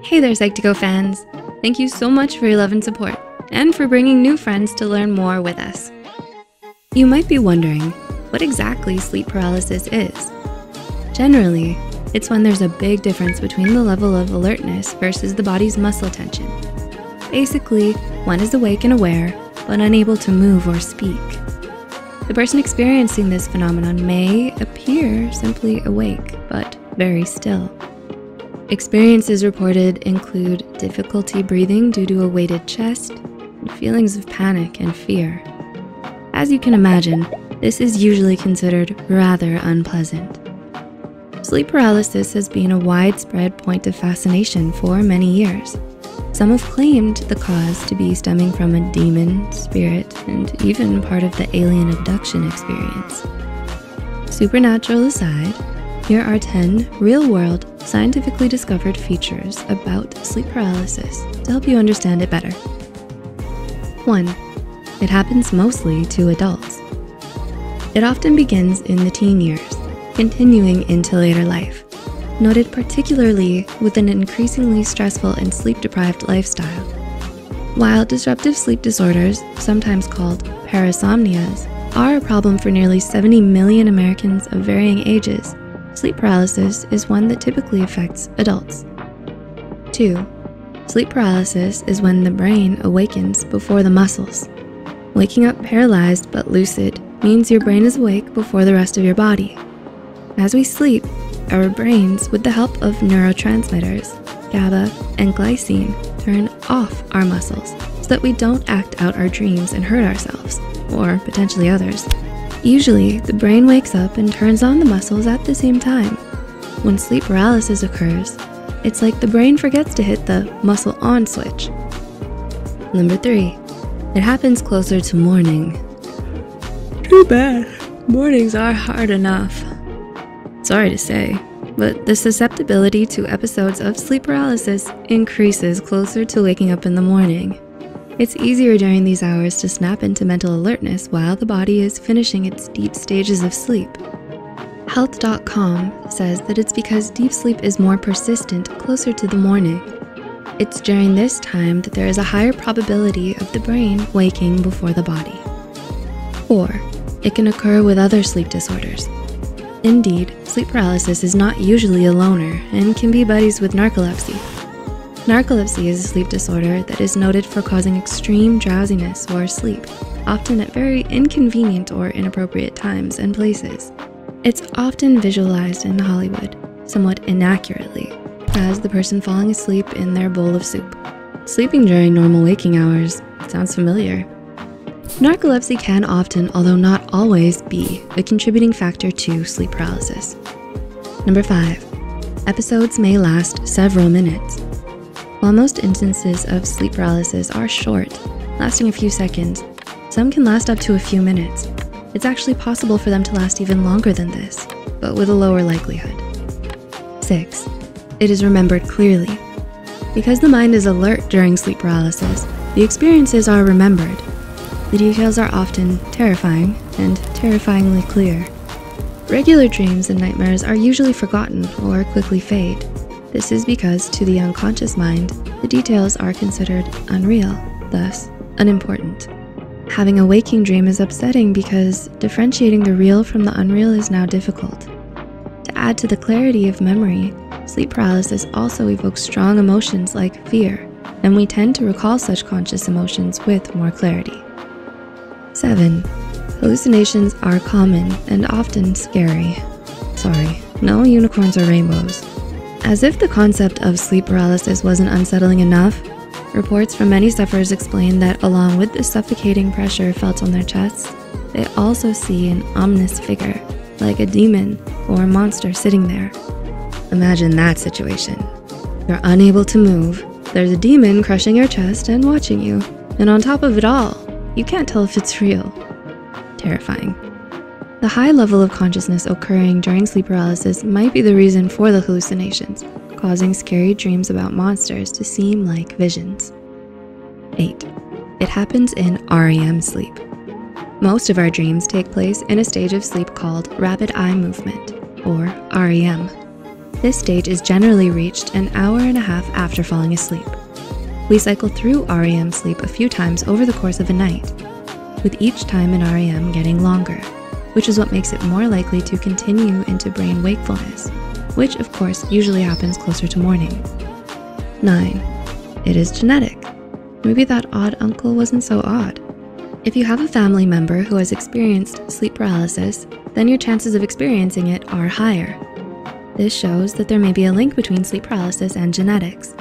Hey there, Psych2Go fans. Thank you so much for your love and support, and for bringing new friends to learn more with us. You might be wondering what exactly sleep paralysis is. Generally, it's when there's a big difference between the level of alertness versus the body's muscle tension. Basically, one is awake and aware, but unable to move or speak. The person experiencing this phenomenon may appear simply awake, but very still. Experiences reported include difficulty breathing due to a weighted chest and feelings of panic and fear. As you can imagine, this is usually considered rather unpleasant. Sleep paralysis has been a widespread point of fascination for many years. Some have claimed the cause to be stemming from a demon, spirit, and even part of the alien abduction experience. Supernatural aside, here are 10 real-world, scientifically discovered features about sleep paralysis to help you understand it better. 1. It happens mostly to adults. It often begins in the teen years, continuing into later life, noted particularly with an increasingly stressful and sleep-deprived lifestyle. While disruptive sleep disorders, sometimes called parasomnias, are a problem for nearly 70 million Americans of varying ages, sleep paralysis is one that typically affects adults. 2. Sleep paralysis is when the brain awakens before the muscles. Waking up paralyzed but lucid means your brain is awake before the rest of your body. As we sleep, our brains, with the help of neurotransmitters, GABA and glycine, turn off our muscles so that we don't act out our dreams and hurt ourselves, or potentially others. Usually, the brain wakes up and turns on the muscles at the same time. When sleep paralysis occurs, it's like the brain forgets to hit the muscle on switch. Number 3, it happens closer to morning. Too bad, mornings are hard enough. Sorry to say, but the susceptibility to episodes of sleep paralysis increases closer to waking up in the morning. It's easier during these hours to snap into mental alertness while the body is finishing its deep stages of sleep. Health.com says that it's because deep sleep is more persistent closer to the morning. It's during this time that there is a higher probability of the brain waking before the body. 4. It can occur with other sleep disorders. Indeed, sleep paralysis is not usually a loner and can be buddies with narcolepsy. Narcolepsy is a sleep disorder that is noted for causing extreme drowsiness or sleep, often at very inconvenient or inappropriate times and places. It's often visualized in Hollywood, somewhat inaccurately, as the person falling asleep in their bowl of soup. Sleeping during normal waking hours sounds familiar. Narcolepsy can often, although not always, be a contributing factor to sleep paralysis. Number 5, episodes may last several minutes. While most instances of sleep paralysis are short, lasting a few seconds, some can last up to a few minutes. It's actually possible for them to last even longer than this, but with a lower likelihood. 6, it is remembered clearly. Because the mind is alert during sleep paralysis, the experiences are remembered. The details are often terrifying and terrifyingly clear. Regular dreams and nightmares are usually forgotten or quickly fade. This is because to the unconscious mind, the details are considered unreal, thus unimportant. Having a waking dream is upsetting because differentiating the real from the unreal is now difficult. To add to the clarity of memory, sleep paralysis also evokes strong emotions like fear, and we tend to recall such conscious emotions with more clarity. 7. Hallucinations are common and often scary. Sorry, no unicorns or rainbows. As if the concept of sleep paralysis wasn't unsettling enough, reports from many sufferers explain that along with the suffocating pressure felt on their chests, they also see an ominous figure, like a demon or a monster sitting there. Imagine that situation. You're unable to move, there's a demon crushing your chest and watching you, and on top of it all, you can't tell if it's real. Terrifying. The high level of consciousness occurring during sleep paralysis might be the reason for the hallucinations, causing scary dreams about monsters to seem like visions. 8. It happens in REM sleep. Most of our dreams take place in a stage of sleep called rapid eye movement, or REM. This stage is generally reached an hour and a half after falling asleep. We cycle through REM sleep a few times over the course of a night, with each time in REM getting longer, which is what makes it more likely to continue into brain wakefulness, which of course usually happens closer to morning. 9. It is genetic. Maybe that odd uncle wasn't so odd. If you have a family member who has experienced sleep paralysis, then your chances of experiencing it are higher. This shows that there may be a link between sleep paralysis and genetics.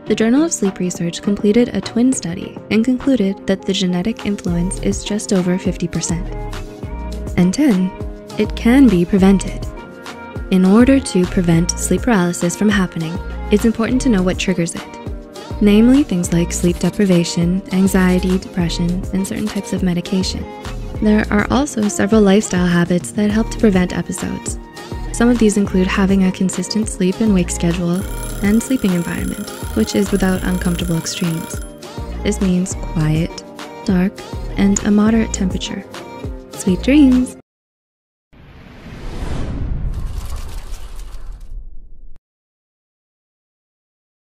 The Journal of Sleep Research completed a twin study and concluded that the genetic influence is just over 50%. And 10, it can be prevented. In order to prevent sleep paralysis from happening, it's important to know what triggers it. Namely, things like sleep deprivation, anxiety, depression, and certain types of medication. There are also several lifestyle habits that help to prevent episodes. Some of these include having a consistent sleep and wake schedule and sleeping environment, which is without uncomfortable extremes. This means quiet, dark, and a moderate temperature. Sweet dreams!